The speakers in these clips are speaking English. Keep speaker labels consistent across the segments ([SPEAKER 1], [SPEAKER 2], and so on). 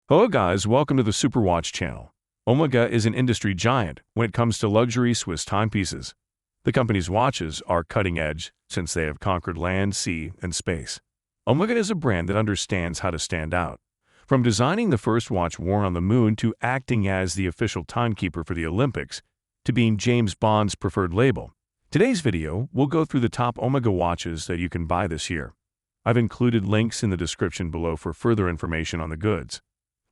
[SPEAKER 1] Hello guys, welcome to the Superwatch channel. Omega is an industry giant when it comes to luxury Swiss timepieces. The company's watches are cutting edge since they have conquered land, sea, and space. Omega is a brand that understands how to stand out. From designing the first watch worn on the moon to acting as the official timekeeper for the Olympics to being James Bond's preferred label. Today's video will go through the top Omega watches that you can buy this year. I've included links in the description below for further information on the goods.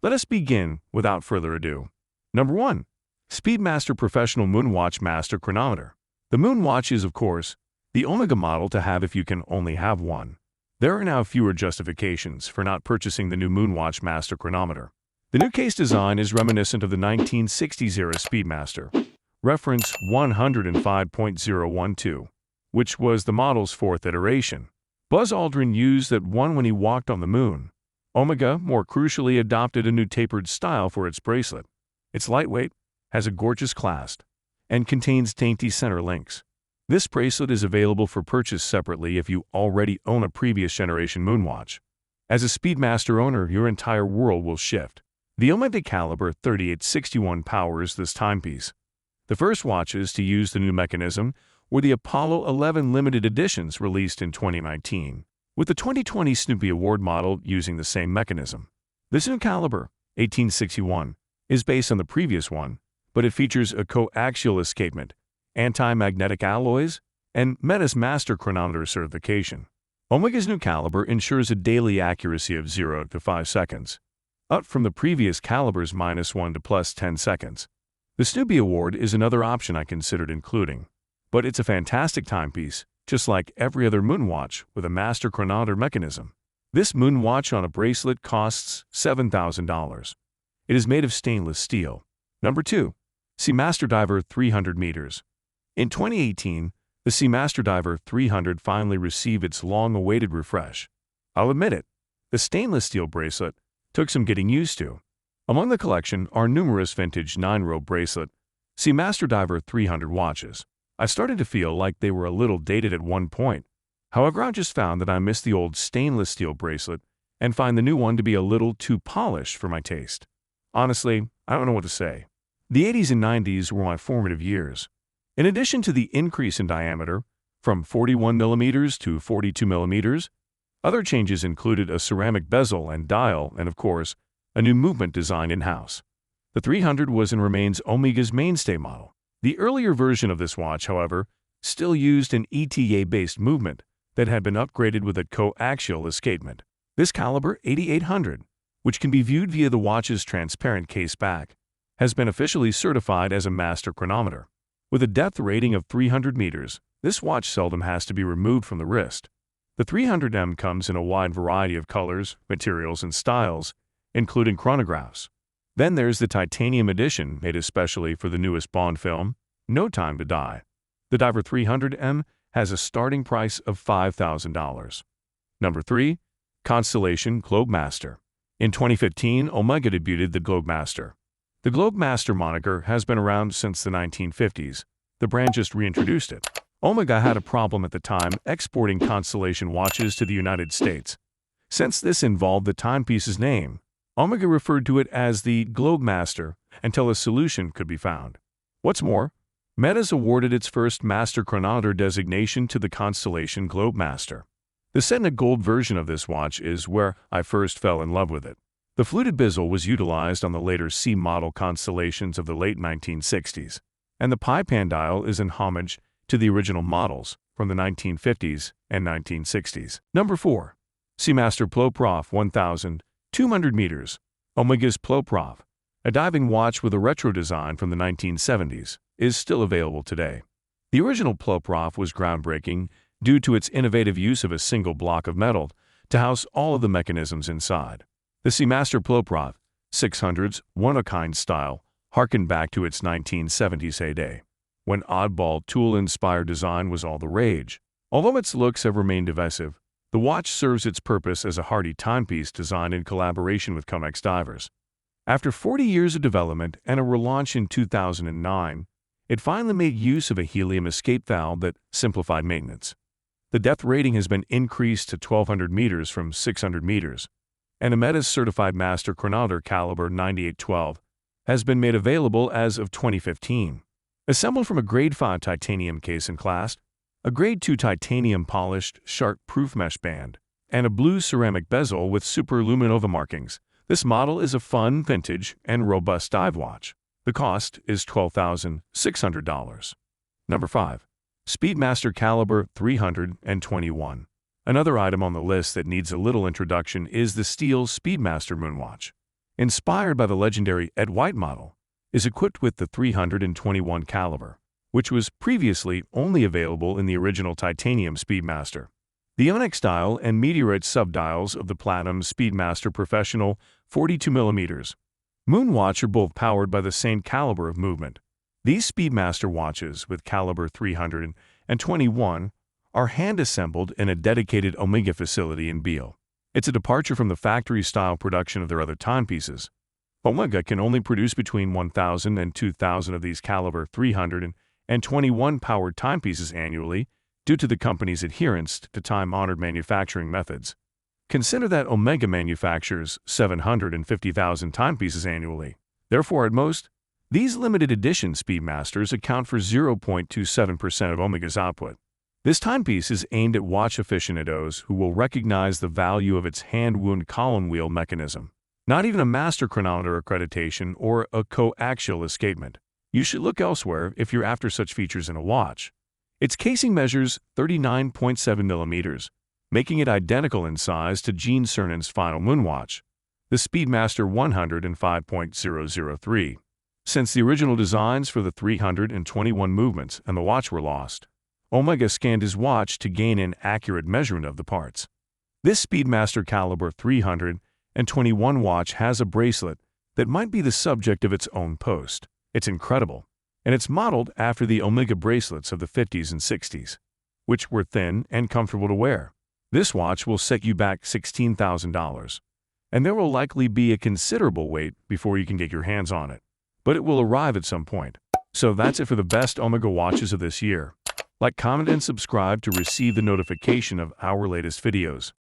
[SPEAKER 1] Let us begin without further ado. Number 1. Speedmaster Professional Moonwatch Master Chronometer. The Moonwatch is, of course, the Omega model to have if you can only have one. There are now fewer justifications for not purchasing the new Moonwatch Master Chronometer. The new case design is reminiscent of the 1960s era Speedmaster, reference 105.012, which was the model's fourth iteration. Buzz Aldrin used that one when he walked on the moon. Omega, more crucially, adopted a new tapered style for its bracelet. It's lightweight, has a gorgeous clasp, and contains dainty center links. This bracelet is available for purchase separately if you already own a previous generation Moonwatch. As a Speedmaster owner, your entire world will shift. The Seamaster Calibre 3861 powers this timepiece. The first watches to use the new mechanism were the Apollo 11 limited editions released in 2019. With the 2020 Snoopy Award model using the same mechanism. This new Caliber, 1861, is based on the previous one, but it features a coaxial escapement, anti-magnetic alloys, and Meta's Master Chronometer certification. Omega's new Caliber ensures a daily accuracy of 0 to 5 seconds, up from the previous Caliber's -1 to +10 seconds. The Snoopy Award is another option I considered including, but it's a fantastic timepiece, just like every other Moonwatch with a master chronometer mechanism. This Moonwatch on a bracelet costs $7,000. It is made of stainless steel. Number 2. Seamaster Diver 300 meters. In 2018, the Seamaster Diver 300 finally received its long-awaited refresh. I'll admit it, the stainless steel bracelet took some getting used to. Among the collection are numerous vintage 9-row bracelet Seamaster Diver 300 watches. I started to feel like they were a little dated at one point. However, I just found that I missed the old stainless steel bracelet and find the new one to be a little too polished for my taste. Honestly, I don't know what to say. The 80s and 90s were my formative years. In addition to the increase in diameter, from 41mm to 42mm, other changes included a ceramic bezel and dial and, of course, a new movement design in-house. The 300 was and remains Omega's mainstay model. The earlier version of this watch, however, still used an ETA-based movement that had been upgraded with a coaxial escapement. This Caliber 8800, which can be viewed via the watch's transparent case back, has been officially certified as a master chronometer. With a depth rating of 300 meters, this watch seldom has to be removed from the wrist. The 300M comes in a wide variety of colors, materials, and styles, including chronographs. Then there's the titanium edition made especially for the newest Bond film, No Time to Die. The Diver 300M has a starting price of $5,000. Number 3. Constellation Globemaster. In 2015, Omega debuted the Globemaster. The Globemaster moniker has been around since the 1950s. The brand just reintroduced it. Omega had a problem at the time exporting Constellation watches to the United States. Since this involved the timepiece's name, Omega referred to it as the Globemaster until a solution could be found. What's more, Meta's awarded its first master chronometer designation to the Constellation Globemaster. The set in a gold version of this watch is where I first fell in love with it. The fluted bezel was utilized on the later C model Constellations of the late 1960s, and the Pi-Pan dial is in homage to the original models from the 1950s and 1960s. Number 4. Seamaster PloProf 1200 meters. Omega's PloProf, a diving watch with a retro design from the 1970s, is still available today. The original PloProf was groundbreaking due to its innovative use of a single block of metal to house all of the mechanisms inside. The Seamaster PloProf 600's one-of-a-kind style harkened back to its 1970s heyday, when oddball tool-inspired design was all the rage. Although its looks have remained divisive, the watch serves its purpose as a hardy timepiece designed in collaboration with Comex divers. After 40 years of development and a relaunch in 2009, it finally made use of a helium escape valve that simplified maintenance. The depth rating has been increased to 1,200 meters from 600 meters. and Omeg's certified master chronometer Caliber 9812 has been made available as of 2015. Assembled from a Grade 5 titanium case and clasp, a Grade 2 titanium polished shark-proof mesh band, and a blue ceramic bezel with super luminova markings, this model is a fun, vintage, and robust dive watch. The cost is $12,600. Number 5. Speedmaster Calibre 321. Another item on the list that needs a little introduction is the steel Speedmaster Moonwatch. Inspired by the legendary Ed White model, is equipped with the 321 caliber, which was previously only available in the original titanium Speedmaster. The onyx dial and meteorite subdials of the platinum Speedmaster Professional 42mm Moonwatch are both powered by the same caliber of movement. These Speedmaster watches with caliber 321 are hand-assembled in a dedicated Omega facility in Beale. It's a departure from the factory-style production of their other timepieces. Omega can only produce between 1,000 and 2,000 of these caliber 321 powered timepieces annually due to the company's adherence to time-honored manufacturing methods. Consider that Omega manufactures 750,000 timepieces annually. Therefore, at most, these limited edition Speedmasters account for 0.27% of Omega's output. This timepiece is aimed at watch aficionados who will recognize the value of its hand-wound column wheel mechanism. Not even a master chronometer accreditation or a coaxial escapement. You should look elsewhere if you're after such features in a watch. Its casing measures 39.7 millimeters, making it identical in size to Gene Cernan's final Moonwatch, the Speedmaster 105.003. Since the original designs for the 321 movements and the watch were lost, Omega scanned his watch to gain an accurate measurement of the parts. This Speedmaster Caliber 321 watch has a bracelet that might be the subject of its own post. It's incredible, and it's modeled after the Omega bracelets of the 50s and 60s, which were thin and comfortable to wear. This watch will set you back $16,000, and there will likely be a considerable wait before you can get your hands on it, but it will arrive at some point. So that's it for the best Omega watches of this year. Like, comment, and subscribe to receive the notification of our latest videos.